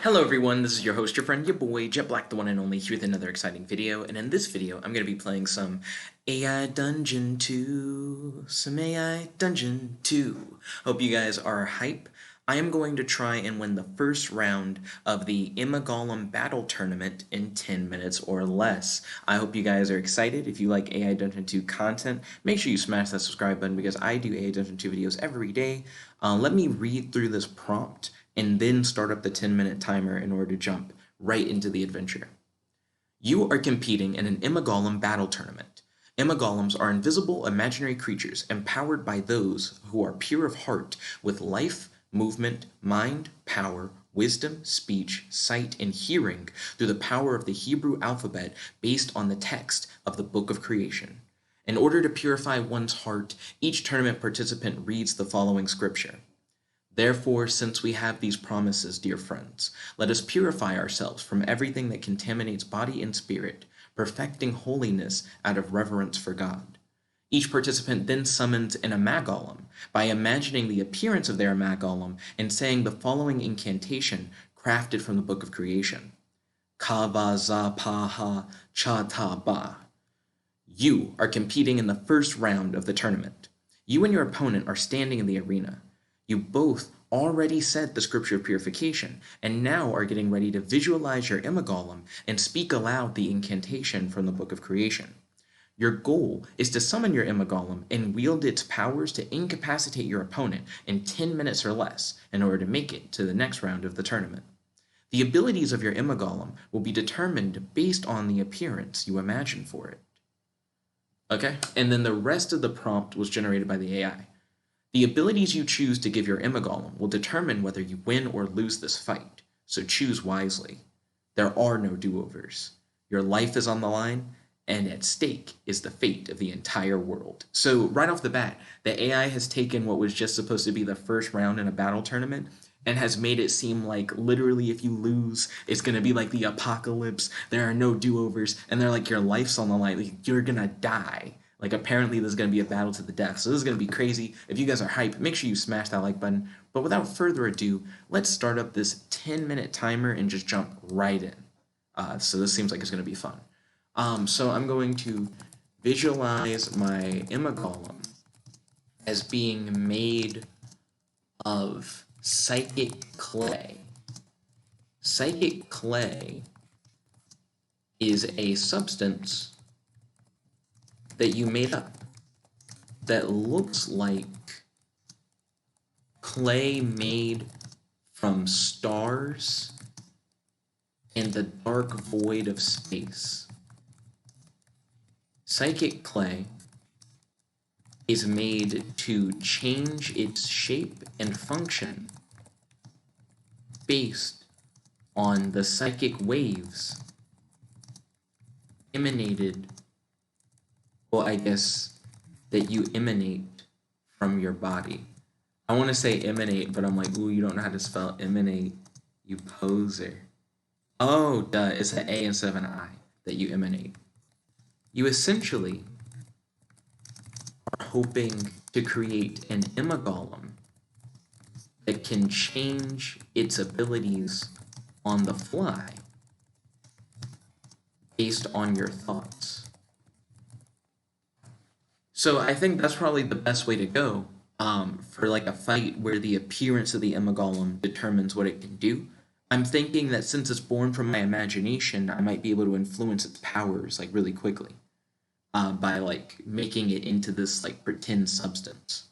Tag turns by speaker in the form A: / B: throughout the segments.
A: Hello everyone, this is your host, your friend, your boy, Jet Black, the one and only, here with another exciting video. And in this video, I'm going to be playing some AI Dungeon 2. Hope you guys are hype. I am going to try and win the first round of the Imagolem Battle Tournament in 10 minutes or less. I hope you guys are excited. If you like AI Dungeon 2 content, make sure you smash that subscribe button because I do AI Dungeon 2 videos every day. Let me read through this prompt and then start up the 10-minute timer in order to jump right into the adventure. You are competing in an Imagolem Battle Tournament. Imagolems are invisible imaginary creatures empowered by those who are pure of heart with life, movement, mind, power, wisdom, speech, sight, and hearing through the power of the Hebrew alphabet based on the text of the Book of Creation. In order to purify one's heart, each tournament participant reads the following scripture. Therefore, since we have these promises, dear friends, let us purify ourselves from everything that contaminates body and spirit, perfecting holiness out of reverence for God. Each participant then summons an Imagolem by imagining the appearance of their Imagolem and saying the following incantation crafted from the Book of Creation. Kaph-Vav-Zayin-Pe-Hei-Chet-Tet-Bet. You are competing in the first round of the tournament. You and your opponent are standing in the arena. You both already said the scripture of purification, and now are getting ready to visualize your Imagolem and speak aloud the incantation from the Book of Creation. Your goal is to summon your Imagolem and wield its powers to incapacitate your opponent in 10 minutes or less in order to make it to the next round of the tournament. The abilities of your Imagolem will be determined based on the appearance you imagine for it. Okay, and then the rest of the prompt was generated by the AI. The abilities you choose to give your Imagolem will determine whether you win or lose this fight, so choose wisely. There are no do-overs. Your life is on the line, and at stake is the fate of the entire world. So right off the bat, the AI has taken what was just supposed to be the first round in a battle tournament and has made it seem like literally if you lose, it's going to be like the apocalypse, there are no do-overs, and they're like your life's on the line, like you're going to die. Like, apparently there's going to be a battle to the death. So this is going to be crazy. If you guys are hyped, make sure you smash that like button. But without further ado, let's start up this 10-minute timer and just jump right in. So this seems like it's going to be fun. So I'm going to visualize my Imagolem as being made of psychic clay. Psychic clay is a substance that you made up that looks like clay made from stars and the dark void of space. Psychic clay is made to change its shape and function based on the psychic waves emanated, well, I guess, that you emanate from your body. I want to say emanate, but I'm like, ooh, you don't know how to spell emanate, you poser. Oh, duh, it's an A instead of an I that you emanate. You essentially are hoping to create an Imagolem that can change its abilities on the fly based on your thoughts. So I think that's probably the best way to go for like a fight where the appearance of the Imagolem determines what it can do. I'm thinking that since it's born from my imagination, I might be able to influence its powers like really quickly by like making it into this like pretend substance.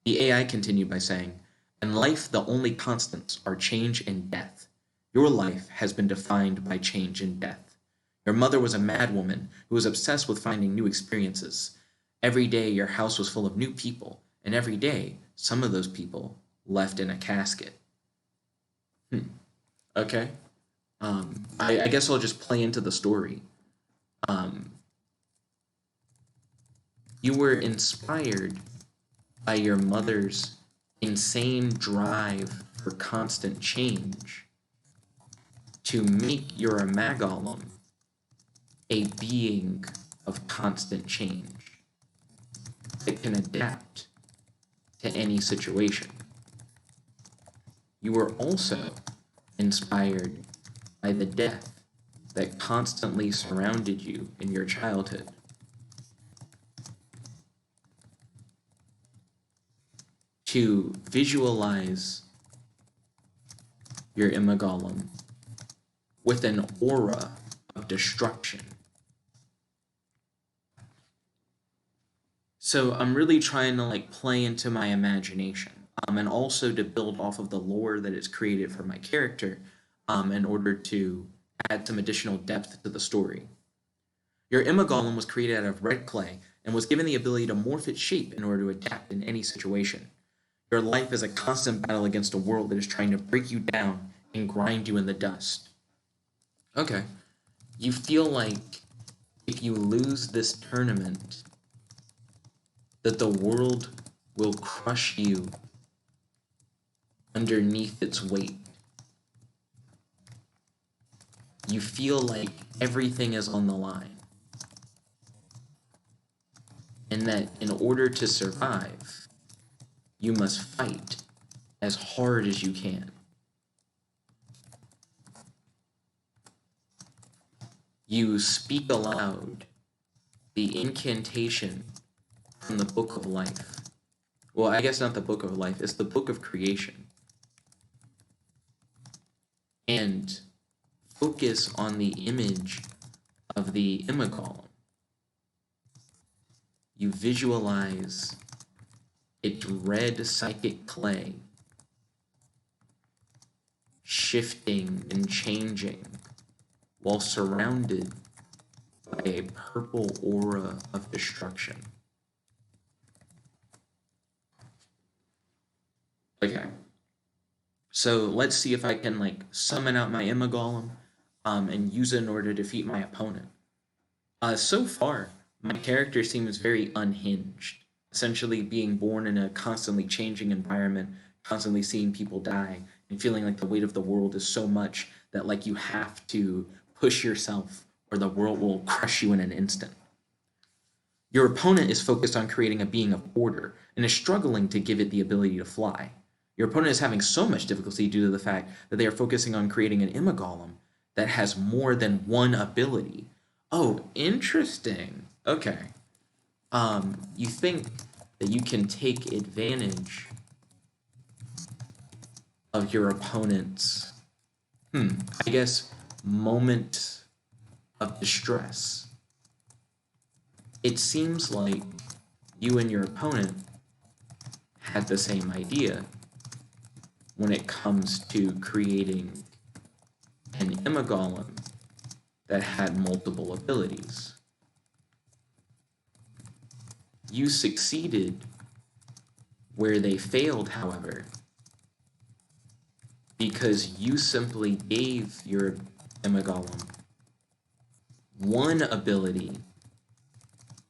A: The AI continued by saying, in life, the only constants are change and death. Your life has been defined by change and death. Your mother was a madwoman who was obsessed with finding new experiences. Every day your house was full of new people, and every day some of those people left in a casket. Okay. I guess I'll just play into the story. You were inspired by your mother's insane drive for constant change to make your Imagolem a being of constant change that can adapt to any situation. You were also inspired by the death that constantly surrounded you in your childhood. To visualize your Imagolem with an aura of destruction. So I'm really trying to like play into my imagination, and also to build off of the lore that is created for my character, in order to add some additional depth to the story. Your Imagolem was created out of red clay and was given the ability to morph its shape in order to adapt in any situation. Your life is a constant battle against a world that is trying to break you down and grind you in the dust. Okay. You feel like if you lose this tournament, that the world will crush you underneath its weight. You feel like everything is on the line. And that in order to survive, you must fight as hard as you can. You speak aloud the incantation from the Book of Life. Well, I guess not the Book of Life, it's the Book of Creation. And focus on the image of the Imagolem. You visualize its red psychic clay shifting and changing while surrounded by a purple aura of destruction. Okay. So let's see if I can like summon out my Imagolem and use it in order to defeat my opponent. So far, my character seems very unhinged, essentially being born in a constantly changing environment, constantly seeing people die, and feeling like the weight of the world is so much that like you have to push yourself or the world will crush you in an instant. Your opponent is focused on creating a being of order and is struggling to give it the ability to fly. Your opponent is having so much difficulty due to the fact that they are focusing on creating an Imagolem that has more than one ability. Oh, interesting. Okay. You think that you can take advantage of your opponent's, I guess, moment of distress. It seems like you and your opponent had the same idea when it comes to creating an Imagolem that had multiple abilities. You succeeded where they failed, however, because you simply gave your Imagolem one ability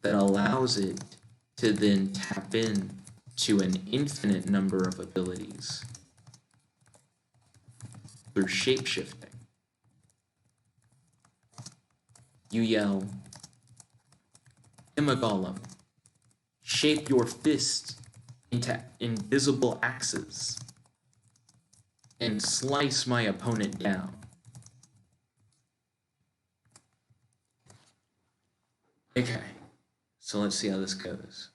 A: that allows it to then tap in to an infinite number of abilities through shapeshifting. You yell, Imagolem, shape your fist into invisible axes and slice my opponent down. Okay, so let's see how this goes.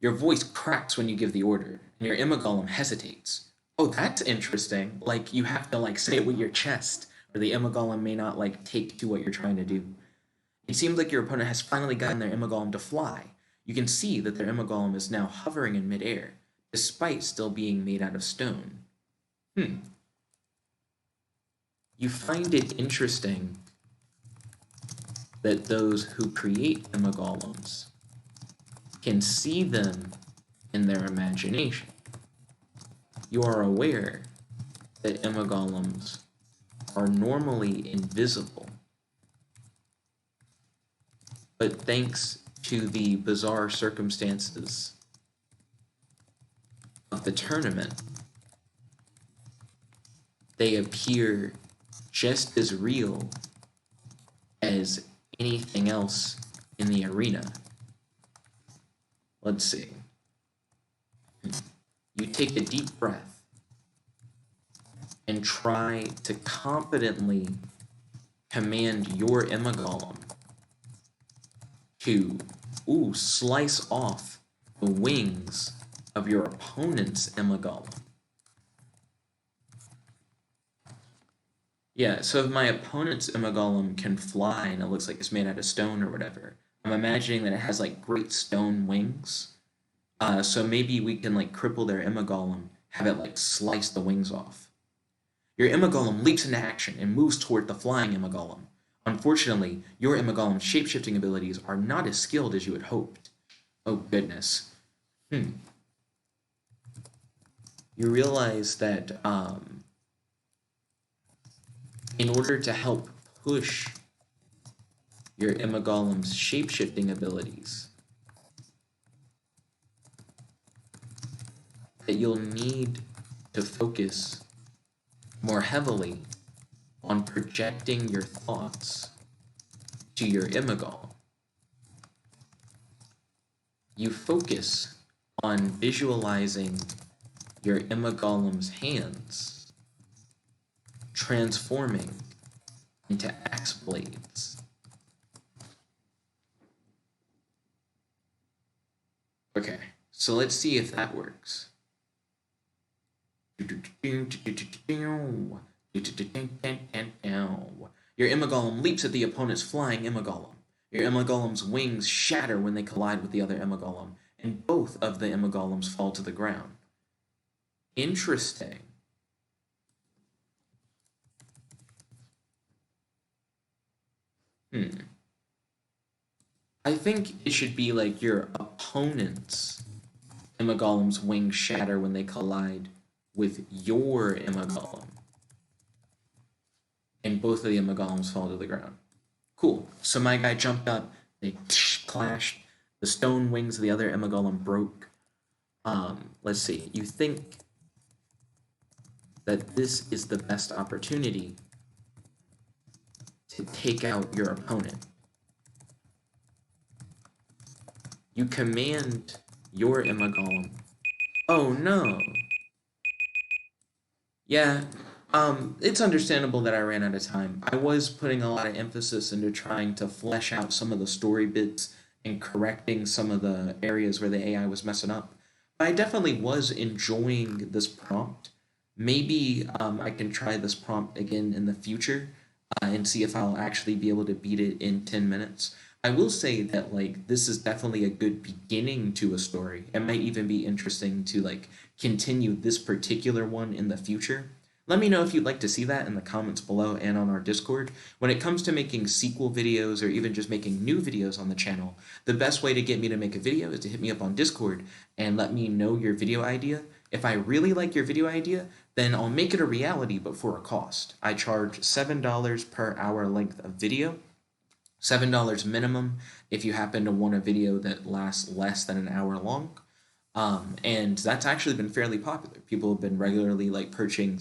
A: Your voice cracks when you give the order, and your Imagolem hesitates. Oh, that's interesting. Like, you have to, like, say it with your chest, or the Imagolem may not, like, take to what you're trying to do. It seems like your opponent has finally gotten their Imagolem to fly. You can see that their Imagolem is now hovering in midair, despite still being made out of stone. You find it interesting that those who create Imagolems can see them in their imagination. You are aware that Imagolems are normally invisible, but thanks to the bizarre circumstances of the tournament, they appear just as real as anything else in the arena. let's see. You take a deep breath and try to confidently command your Imagolem to slice off the wings of your opponent's Imagolem. Yeah, so if my opponent's Imagolem can fly and it looks like it's made out of stone or whatever, I'm imagining that it has like great stone wings. So maybe we can like cripple their Imagolem, have it like slice the wings off. Your Imagolem leaps into action and moves toward the flying Imagolem. Unfortunately, your Imagolem's shapeshifting abilities are not as skilled as you had hoped. Oh goodness. You realize that in order to help push your Imagolem's shapeshifting abilities, that you'll need to focus more heavily on projecting your thoughts to your Imagolem. You focus on visualizing your Imagolem's hands transforming into axe blades. Okay, so let's see if that works. Your Imagolem leaps at the opponent's flying Imagolem. Your Imagolem's wings shatter when they collide with the other Imagolem, and both of the Imagolems fall to the ground. Interesting. I think it should be like your opponent's Imagolem's wings shatter when they collide with your Imagolem, and both of the Imagolems fall to the ground. Cool. So my guy jumped up, they clashed, the stone wings of the other Imagolem broke. Let's see. You think that this is the best opportunity to take out your opponent. You command your Imagolem. Oh no. Yeah, it's understandable that I ran out of time. I was putting a lot of emphasis into trying to flesh out some of the story bits and correcting some of the areas where the AI was messing up. But I definitely was enjoying this prompt. Maybe I can try this prompt again in the future and see if I'll actually be able to beat it in 10 minutes. I will say that like this is definitely a good beginning to a story. It might even be interesting to like continue this particular one in the future. Let me know if you'd like to see that in the comments below and on our Discord. When it comes to making sequel videos or even just making new videos on the channel, the best way to get me to make a video is to hit me up on Discord and let me know your video idea. If I really like your video idea, then I'll make it a reality, but for a cost. I charge $7 per hour length of video. $7 minimum if you happen to want a video that lasts less than an hour long. And that's actually been fairly popular. People have been regularly like purchasing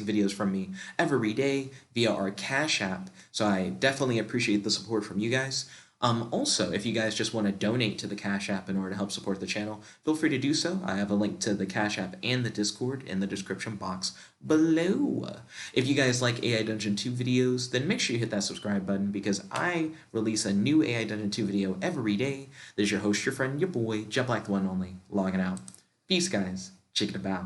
A: videos from me every day via our Cash App. So I definitely appreciate the support from you guys. Also, if you guys just want to donate to the Cash App in order to help support the channel, feel free to do so. I have a link to the Cash App and the Discord in the description box below. If you guys like AI Dungeon 2 videos, then make sure you hit that subscribe button because I release a new AI Dungeon 2 video every day. This is your host, your friend, your boy, Jet Black the One and Only, logging out. Peace, guys. Check it about.